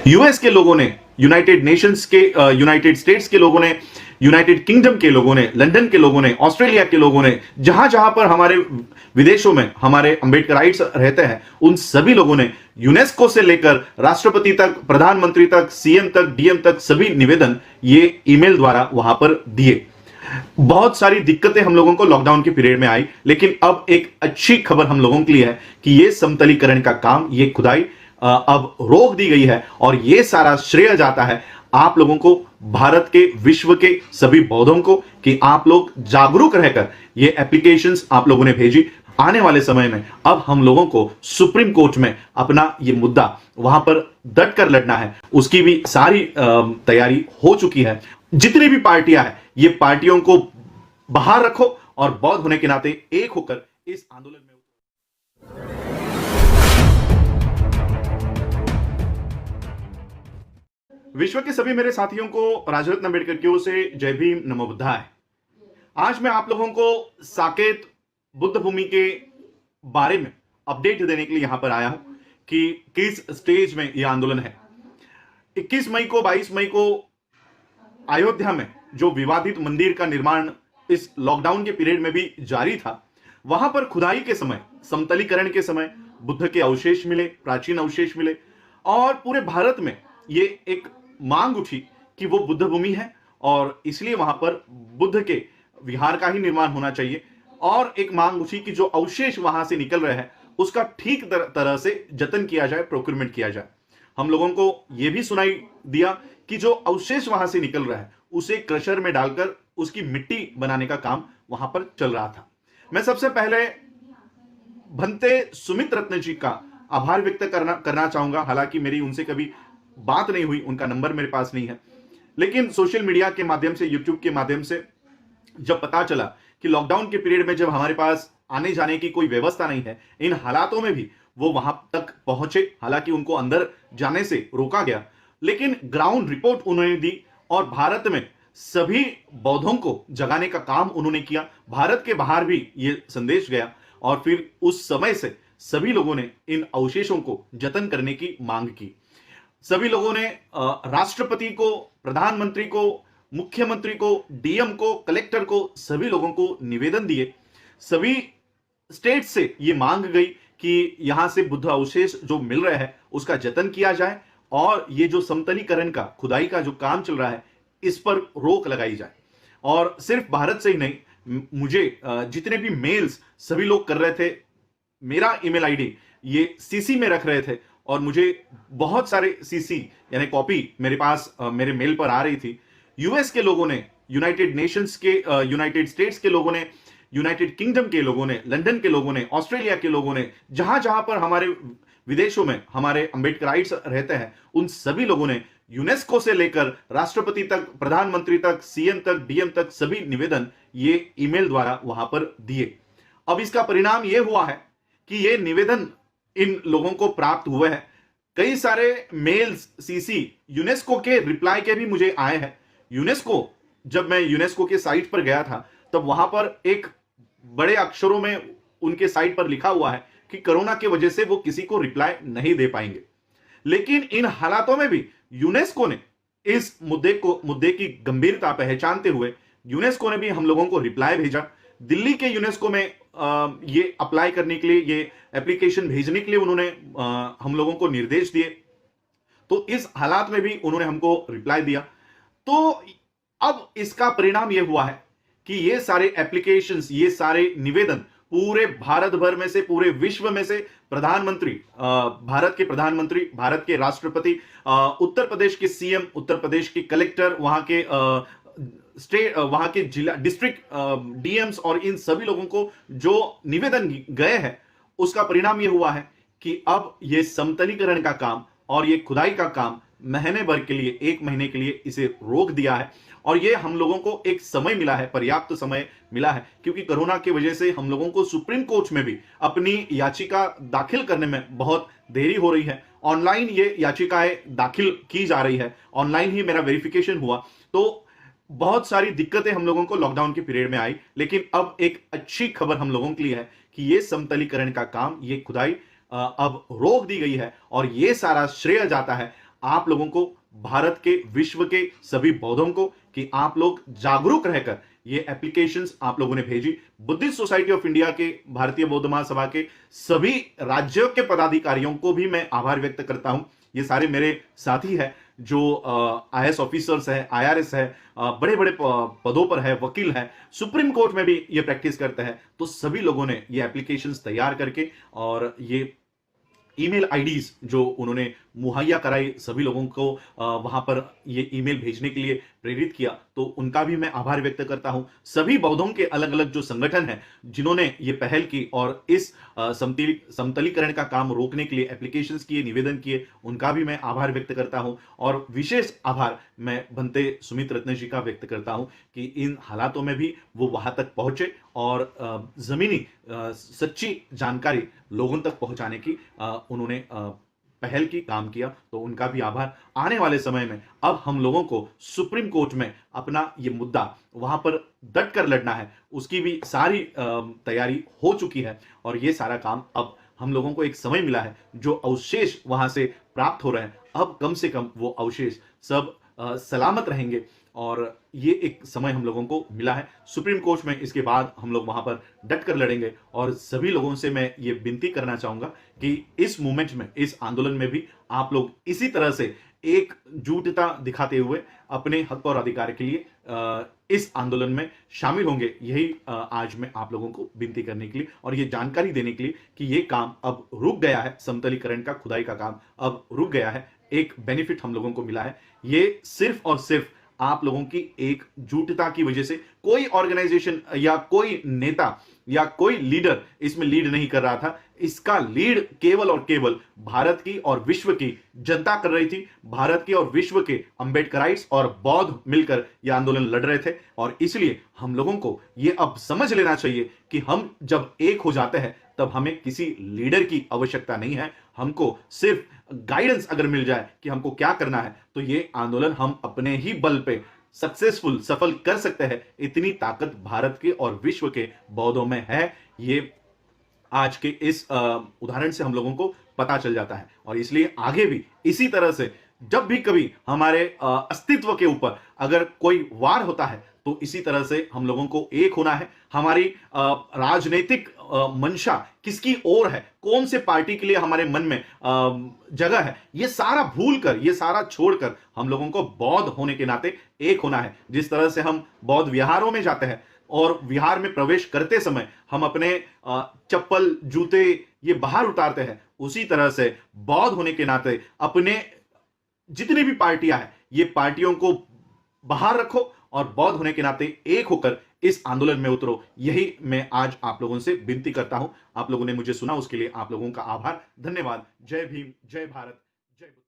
US के लोगों ने, यूनाइटेड नेशंस के, यूनाइटेड स्टेट्स के लोगों ने, यूनाइटेड किंगडम के लोगों ने, लंदन के लोगों ने, ऑस्ट्रेलिया के लोगों ने, जहां जहां पर हमारे विदेशों में हमारे अंबेडकराइट्स रहते हैं, उन सभी लोगों ने यूनेस्को से लेकर राष्ट्रपति तक, प्रधानमंत्री तक, सीएम तक, डीएम तक सभी निवेदन ये ईमेल द्वारा वहां पर दिए। बहुत सारी दिक्कतें हम लोगों को लॉकडाउन के पीरियड में आई, लेकिन अब एक अच्छी खबर हम लोगों के लिए है कि ये समतलीकरण का काम, ये खुदाई अब रोक दी गई है और ये सारा श्रेय जाता है आप लोगों को, भारत के, विश्व के सभी बौद्धों को, कि आप लोग जागरूक रहकर ये एप्लीकेशंस आप लोगों ने भेजी। आने वाले समय में अब हम लोगों को सुप्रीम कोर्ट में अपना ये मुद्दा वहां पर डट कर लड़ना है, उसकी भी सारी तैयारी हो चुकी है। जितनी भी पार्टियां हैं, ये पार्टियों को बाहर रखो और बौद्ध होने के नाते एक होकर इस आंदोलन में विश्व के सभी मेरे साथियों को राजरत्न अम्बेडकर की ओर से जय भीम, नमो बुद्धाय। आज मैं आप लोगों को साकेत बुद्ध भूमि के बारे में अपडेट देने के लिए यहां पर आया हूं कि किस स्टेज में यह आंदोलन है। 21 मई को, 22 मई को अयोध्या में जो विवादित मंदिर का निर्माण इस लॉकडाउन के पीरियड में भी जारी था, वहां पर खुदाई के समय, समतलीकरण के समय बुद्ध के अवशेष मिले, प्राचीन अवशेष मिले और पूरे भारत में ये एक मांग उठी कि वो बुद्ध भूमि है और इसलिए वहां पर बुद्ध के विहार का ही निर्माण होना चाहिए। और एक मांग उठी कि जो अवशेष वहां से निकल रहे हैं उसका ठीक तरह से जतन किया जाए, प्रोक्योरमेंट किया जाए। हम लोगों को यह भी सुनाई दिया कि जो अवशेष वहां से निकल रहा है उसे क्रशर में डालकर उसकी मिट्टी बनाने का काम वहां पर चल रहा था। मैं सबसे पहले भंते सुमित रत्न जी का आभार व्यक्त करना चाहूंगा। हालांकि मेरी उनसे कभी बात नहीं हुई, उनका नंबर मेरे पास नहीं है, लेकिन सोशल मीडिया के माध्यम से, यूट्यूब के माध्यम से जब पता चला कि लॉकडाउन के पीरियड में जब हमारे पास आने जाने की कोई व्यवस्था नहीं है, इन हालातों में भी वो वहां तक पहुंचे। हालांकि उनको अंदर जाने से रोका गया, लेकिन ग्राउंड रिपोर्ट उन्होंने दी और भारत में सभी बौद्धों को जगाने का काम उन्होंने किया। भारत के बाहर भी ये संदेश गया और फिर उस समय से सभी लोगों ने इन अवशेषों को जतन करने की मांग की। सभी लोगों ने राष्ट्रपति को, प्रधानमंत्री को, मुख्यमंत्री को, डीएम को, कलेक्टर को, सभी लोगों को निवेदन दिए। सभी स्टेट से यह मांग गई कि यहां से बुद्ध अवशेष जो मिल रहे हैं उसका जतन किया जाए और ये जो समतलीकरण का, खुदाई का जो काम चल रहा है इस पर रोक लगाई जाए। और सिर्फ भारत से ही नहीं, मुझे जितने भी मेल्स सभी लोग कर रहे थे, मेरा ईमेल आईडी ये सीसी में रख रहे थे और मुझे बहुत सारे सीसी यानी कॉपी मेरे पास मेरे मेल पर आ रही थी। यूएस के लोगों ने, यूनाइटेड नेशंस के, यूनाइटेड स्टेट्स के लोगों ने, यूनाइटेड किंगडम के लोगों ने, लंदन के लोगों ने, ऑस्ट्रेलिया के लोगों ने, जहां जहां पर हमारे विदेशों में हमारे अंबेडकराइट्स रहते हैं, उन सभी लोगों ने यूनेस्को से लेकर राष्ट्रपति तक, प्रधानमंत्री तक, सीएम तक, डीएम तक सभी निवेदन ये ईमेल द्वारा वहां पर दिए। अब इसका परिणाम यह हुआ है कि ये निवेदन इन लोगों को प्राप्त हुए हैं। कई सारे मेल्स, सीसी यूनेस्को के रिप्लाई के भी मुझे आए हैं। यूनेस्को, जब मैं यूनेस्को के साइट पर गया था तब वहां पर एक बड़े अक्षरों में उनके साइट पर लिखा हुआ है कि कोरोना की वजह से वो किसी को रिप्लाई नहीं दे पाएंगे। लेकिन इन हालातों में भी यूनेस्को ने इस मुद्दे की गंभीरता पहचानते हुए यूनेस्को ने भी हम लोगों को रिप्लाई भेजा। दिल्ली के यूनेस्को में ये अप्लाई करने के लिए, ये एप्लीकेशन भेजने के लिए उन्होंने हम लोगों को निर्देश दिए। तो इस हालात में भी उन्होंने हमको रिप्लाई दिया। तो अब इसका परिणाम यह हुआ है कि ये सारे एप्लीकेशंस, ये सारे निवेदन पूरे भारत भर में से, पूरे विश्व में से प्रधानमंत्री, भारत के प्रधानमंत्री, भारत के राष्ट्रपति, उत्तर प्रदेश के सीएम, उत्तर प्रदेश के कलेक्टर, वहां के स्टेट, वहां के जिला, डिस्ट्रिक्ट डीएम्स और इन सभी लोगों को जो निवेदन गए हैं उसका परिणाम यह हुआ है कि अब यह समतलीकरण का काम और ये खुदाई का काम महीने भर के लिए, 1 महीने के लिए इसे रोक दिया है। और ये हम लोगों को एक समय मिला है, पर्याप्त समय मिला है, क्योंकि कोरोना की वजह से हम लोगों को सुप्रीम कोर्ट में भी अपनी याचिका दाखिल करने में बहुत देरी हो रही है। ऑनलाइन ये याचिकाएं दाखिल की जा रही है, ऑनलाइन ही मेरा वेरिफिकेशन हुआ। तो बहुत सारी दिक्कतें हम लोगों को लॉकडाउन के पीरियड में आई, लेकिन अब एक अच्छी खबर हम लोगों के लिए है कि ये समतलीकरण का काम, ये खुदाई अब रोक दी गई है और ये सारा श्रेय जाता है आप लोगों को, भारत के, विश्व के सभी बौद्धों को, कि आप लोग जागरूक रहकर ये एप्लीकेशंस आप लोगों ने भेजी। बुद्धिस्ट सोसाइटी ऑफ इंडिया के, भारतीय बौद्ध महासभा के सभी राज्यों के पदाधिकारियों को भी मैं आभार व्यक्त करता हूं। ये सारे मेरे साथी हैं जो आईएएस ऑफिसर्स है, आईआरएस है, बड़े बड़े पदों पर है, वकील है, सुप्रीम कोर्ट में भी ये प्रैक्टिस करते हैं। तो सभी लोगों ने ये एप्लीकेशंस तैयार करके और ये ईमेल आईडीज जो उन्होंने मुहैया कराई, सभी लोगों को वहां पर ये ईमेल भेजने के लिए प्रेरित किया, तो उनका भी मैं आभार व्यक्त करता हूं। सभी बौद्धों के अलग अलग जो संगठन हैं जिन्होंने ये पहल की और इस समतलीकरण का काम रोकने के लिए एप्लीकेशंस किए, निवेदन किए, उनका भी मैं आभार व्यक्त करता हूं। और विशेष आभार मैं बनते सुमित रत्न जी का व्यक्त करता हूं कि इन हालातों में भी वो वहां तक पहुंचे और जमीनी सच्ची जानकारी लोगों तक पहुंचाने की उन्होंने पहल की, काम किया, तो उनका भी आभार। आने वाले समय में अब हम लोगों को सुप्रीम कोर्ट में अपना ये मुद्दा वहां पर डट कर लड़ना है, उसकी भी सारी तैयारी हो चुकी है और ये सारा काम अब हम लोगों को एक समय मिला है। जो अवशेष वहां से प्राप्त हो रहे हैं, अब कम से कम वो अवशेष सब सलामत रहेंगे और ये एक समय हम लोगों को मिला है सुप्रीम कोर्ट में। इसके बाद हम लोग वहां पर डट कर लड़ेंगे और सभी लोगों से मैं ये विनती करना चाहूंगा कि इस मूवमेंट में, इस आंदोलन में भी आप लोग इसी तरह से एकजुटता दिखाते हुए अपने हक और अधिकार के लिए इस आंदोलन में शामिल होंगे। यही आज मैं आप लोगों को विनती करने के लिए और ये जानकारी देने के लिए कि ये काम अब रुक गया है, समतलीकरण का, खुदाई का काम अब रुक गया है। एक बेनिफिट हम लोगों को मिला है, ये सिर्फ और सिर्फ आप लोगों की एकजुटता की वजह से। कोई ऑर्गेनाइजेशन या कोई नेता या कोई लीडर इसमें लीड नहीं कर रहा था, इसका लीड केवल और केवल भारत की और विश्व की जनता कर रही थी। भारत की और विश्व के अंबेडकराइट्स और बौद्ध मिलकर यह आंदोलन लड़ रहे थे और इसलिए हम लोगों को यह अब समझ लेना चाहिए कि हम जब एक हो जाते हैं तब हमें किसी लीडर की आवश्यकता नहीं है। हमको सिर्फ गाइडेंस अगर मिल जाए कि हमको क्या करना है, तो ये आंदोलन हम अपने ही बल पे सफल कर सकते हैं। इतनी ताकत भारत के और विश्व के बौद्धों में है। ये आज के इस उदाहरण से हम लोगों को पता चल जाता है और इसलिए आगे भी इसी तरह से जब भी कभी हमारे अस्तित्व के ऊपर अगर कोई वार होता है तो इसी तरह से हम लोगों को एक होना है। हमारी राजनीतिक मंशा किसकी ओर है, कौन से पार्टी के लिए हमारे मन में जगह है, ये सारा भूलकर, ये सारा छोड़कर हम लोगों को बौद्ध होने के नाते एक होना है। जिस तरह से हम बौद्ध विहारों में जाते हैं और विहार में प्रवेश करते समय हम अपने चप्पल, जूते ये बाहर उतारते हैं, उसी तरह से बौद्ध होने के नाते अपने जितनी भी पार्टियां हैं, ये पार्टियों को बाहर रखो और बौद्ध होने के नाते एक होकर इस आंदोलन में उतरो। यही मैं आज आप लोगों से विनती करता हूं। आप लोगों ने मुझे सुना, उसके लिए आप लोगों का आभार, धन्यवाद। जय भीम, जय भारत, जय बुद्ध।